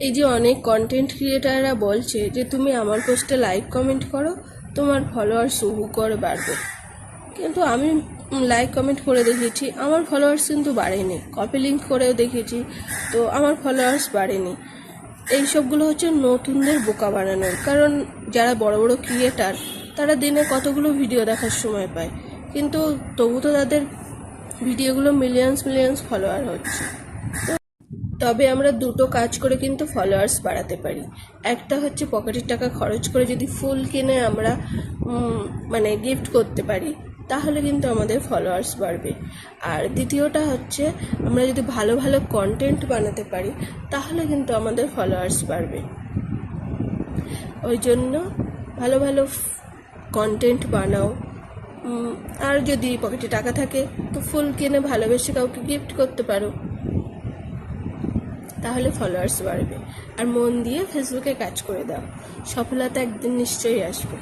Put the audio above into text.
এই যে অনেক কন্টেন্ট ক্রিয়েটাররা বলছে যে তুমি আমার পোস্টে লাইক কমেন্ট করো, তোমার ফলোয়ার্স হু করে বাড়বে। কিন্তু আমি লাইক কমেন্ট করে দেখেছি, আমার ফলোয়ার্স কিন্তু বাড়েনি। কপি লিঙ্ক করেও দেখেছি, তো আমার ফলোয়ার্স বাড়েনি। এইসবগুলো হচ্ছে নতুনদের বোকা বানানোর। কারণ যারা বড় বড় ক্রিয়েটার তারা দিনে কতগুলো ভিডিও দেখার সময় পায়, কিন্তু তবু তো তাদের ভিডিওগুলো মিলিয়ন্স ফলোয়ার হচ্ছে। তবে আমরা দুটো কাজ করে কিন্তু ফলোয়ার্স বাড়াতে পারি। একটা হচ্ছে পকেটের টাকা খরচ করে যদি ফুল কিনে আমরা মানে গিফট করতে পারি, তাহলে কিন্তু আমাদের ফলোয়ার্স বাড়বে। আর দ্বিতীয়টা হচ্ছে আমরা যদি ভালো ভালো কন্টেন্ট বানাতে পারি, তাহলে কিন্তু আমাদের ফলোয়ার্স বাড়বে। ওই জন্য ভালো ভালো কন্টেন্ট বানাও। আর যদি পকেটে টাকা থাকে তো ফুল কিনে ভালোবেসে কাউকে গিফট করতে পারো, তাহলে ফলোয়ার্স বাড়বে। আর মন দিয়ে ফেসবুকে কাজ করে দাও, সফলতা একদিন নিশ্চয়ই আসবে।